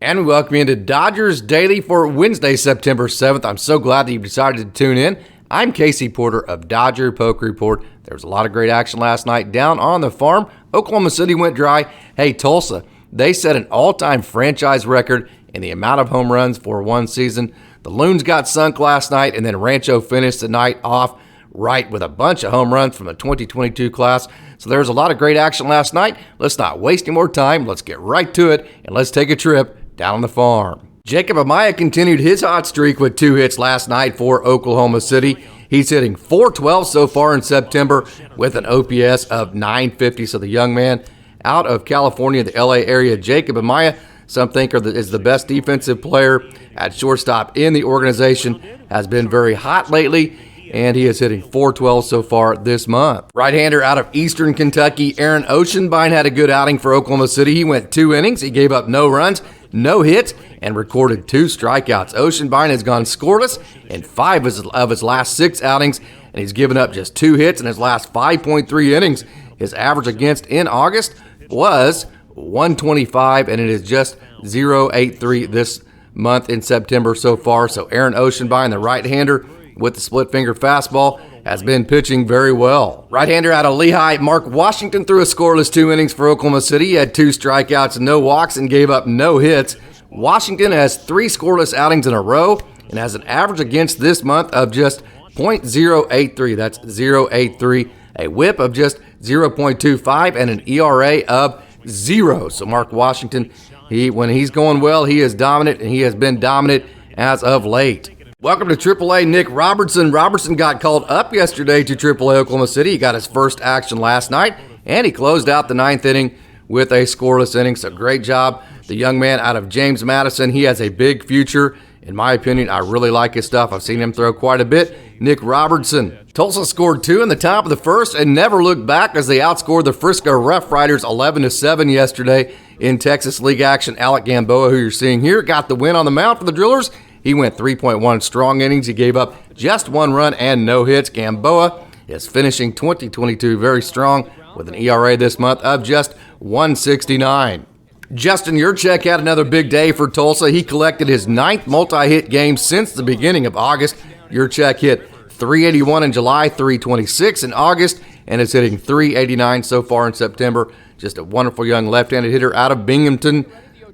And we welcome you into Dodgers Daily for Wednesday, September 7th. I'm so glad that you decided to tune in. I'm Casey Porter of Dodger Poke Report. There was a lot of great action last night down on the farm. Oklahoma City went dry. Hey, Tulsa, they set an all-time franchise record in the amount of home runs for one season. The Loons got sunk last night, and then Rancho finished the night off right with a bunch of home runs from the 2022 class. So there's a lot of great action last night. Let's not waste any more time. Let's get right to it, and let's take a trip down on the farm. Jacob Amaya continued his hot streak with 2 hits last night for Oklahoma City. He's hitting .412 so far in September with an OPS of .950. So the young man out of California, the LA area, Jacob Amaya, some think is the best defensive player at shortstop in the organization, has been very hot lately, and he is hitting .412 so far this month. Right-hander out of Eastern Kentucky, Aaron Oceanbine had a good outing for Oklahoma City. He went 2 innings. He gave up no runs, no hits, and recorded 2 strikeouts. Oceanbine has gone scoreless in 5 of his last 6 outings, and he's given up just 2 hits in his last 5.3 innings. His average against in August was .125, and it is just .083 this month in September so far. So Aaron Oceanbine, the right-hander with the split-finger fastball, has been pitching very well. Right-hander out of Lehigh, Mark Washington threw a scoreless 2 innings for Oklahoma City. He had 2 strikeouts and no walks and gave up no hits. Washington has 3 scoreless outings in a row and has an average against this month of just .083. That's .083. A whip of just 0.25 and an ERA of 0. So Mark Washington, when he's going well, he is dominant, and he has been dominant as of late. Welcome to AAA, Nick Robertson. Robertson got called up yesterday to AAA Oklahoma City. He got his first action last night, and he closed out the 9th inning with a scoreless inning. So great job. The young man out of James Madison, he has a big future. In my opinion, I really like his stuff. I've seen him throw quite a bit. Nick Robertson. Tulsa scored 2 in the top of the first and never looked back as they outscored the Frisco Rough Riders 11-7 yesterday in Texas League action. Alec Gamboa, who you're seeing here, got the win on the mound for the Drillers. He went 3.1 strong innings. He gave up just 1 run and no hits. Gamboa is finishing 2022 very strong with an ERA this month of just .169. Justin Yurchek had another big day for Tulsa. He collected his 9th multi-hit game since the beginning of August. Yurchek hit .381 in July, .326 in August, and is hitting .389 so far in September. Just a wonderful young left-handed hitter out of Binghamton,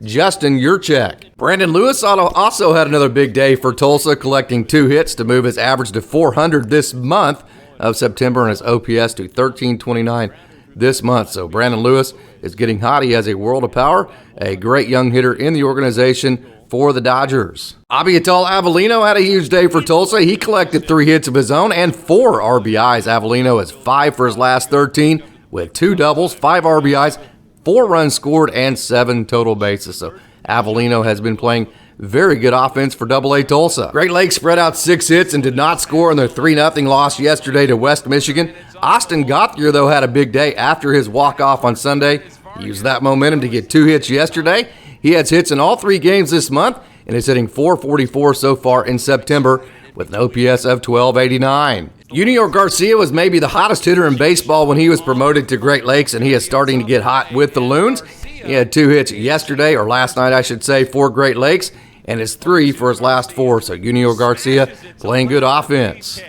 Justin Yurchek. Brandon Lewis also had another big day for Tulsa, collecting 2 hits to move his average to .400 this month of September and his OPS to .1329 this month. So Brandon Lewis is getting hot. He has a world of power, a great young hitter in the organization for the Dodgers. Abiatal Avellino had a huge day for Tulsa. He collected 3 hits of his own and 4 RBIs. Avellino is 5 for his last 13 with 2 doubles, 5 RBIs, 4 runs scored, and 7 total bases. So Avellino has been playing very good offense for AA Tulsa. Great Lakes spread out 6 hits and did not score in their 3-0 loss yesterday to West Michigan. Austin Gauthier, though, had a big day after his walk-off on Sunday. He used that momentum to get 2 hits yesterday. He has hits in all 3 games this month and is hitting .444 so far in September with an OPS of .1289. Junior Garcia was maybe the hottest hitter in baseball when he was promoted to Great Lakes, and he is starting to get hot with the Loons. He had 2 hits yesterday, or last night I should say, for Great Lakes, and is 3 for his last 4. So Junior Garcia playing good offense.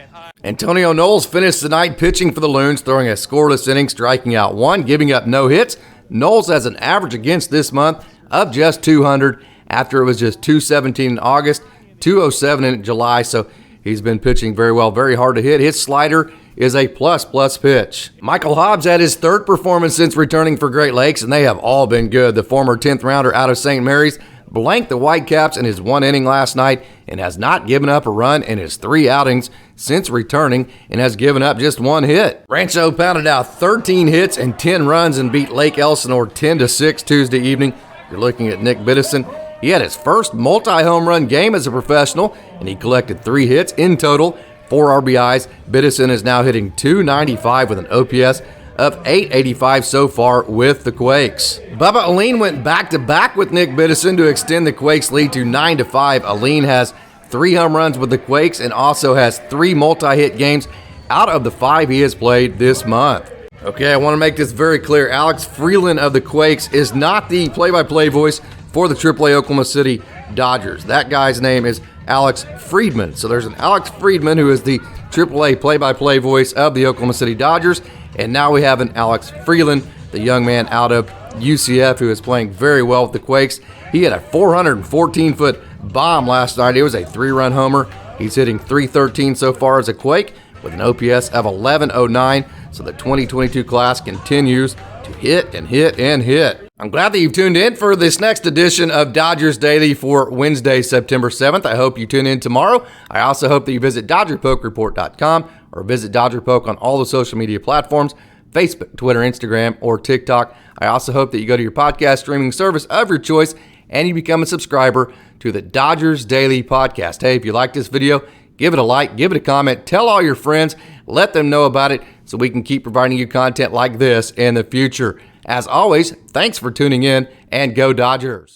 Antonio Knowles finished the night pitching for the Loons, throwing a scoreless inning, striking out 1, giving up no hits. Knowles has an average against this month of just .200 after it was just .217 in August, .207 in July. So he's been pitching very well, very hard to hit. His slider is a plus pitch. Michael Hobbs had his 3rd performance since returning for Great Lakes, and they have all been good. The former 10th rounder out of St. Mary's blanked the Whitecaps in his 1 inning last night and has not given up a run in his 3 outings since returning and has given up just 1 hit. Rancho pounded out 13 hits and 10 runs and beat Lake Elsinore 10-6 Tuesday evening. You're looking at Nick Biddison. He had his first multi-home run game as a professional, and he collected 3 hits in total, 4 RBIs. Biddison is now hitting .295 with an OPS of .885 so far with the Quakes. Bubba Alleyne went back-to-back with Nick Biddison to extend the Quakes' lead to 9-5. Alleyne has 3 home runs with the Quakes and also has 3 multi-hit games out of the 5 he has played this month. Okay, I want to make this very clear. Alex Freeland of the Quakes is not the play-by-play voice for the AAA Oklahoma City Dodgers. That guy's name is Alex Friedman. So there's an Alex Friedman who is the AAA play-by-play voice of the Oklahoma City Dodgers. And now we have an Alex Freeland, the young man out of UCF who is playing very well with the Quakes. He had a 414-foot bomb last night. It was a 3-run homer. He's hitting .313 so far as a Quake with an OPS of 1109. So the 2022 class continues to hit and hit and hit. I'm glad that you've tuned in for this next edition of Dodgers Daily for Wednesday, September 7th. I hope you tune in tomorrow. I also hope that you visit DodgerPokeReport.com or visit Dodger Poke on all the social media platforms, Facebook, Twitter, Instagram, or TikTok. I also hope that you go to your podcast streaming service of your choice and you become a subscriber to the Dodgers Daily Podcast. Hey, if you like this video, give it a like, give it a comment, tell all your friends, let them know about it so we can keep providing you content like this in the future. As always, thanks for tuning in and go Dodgers.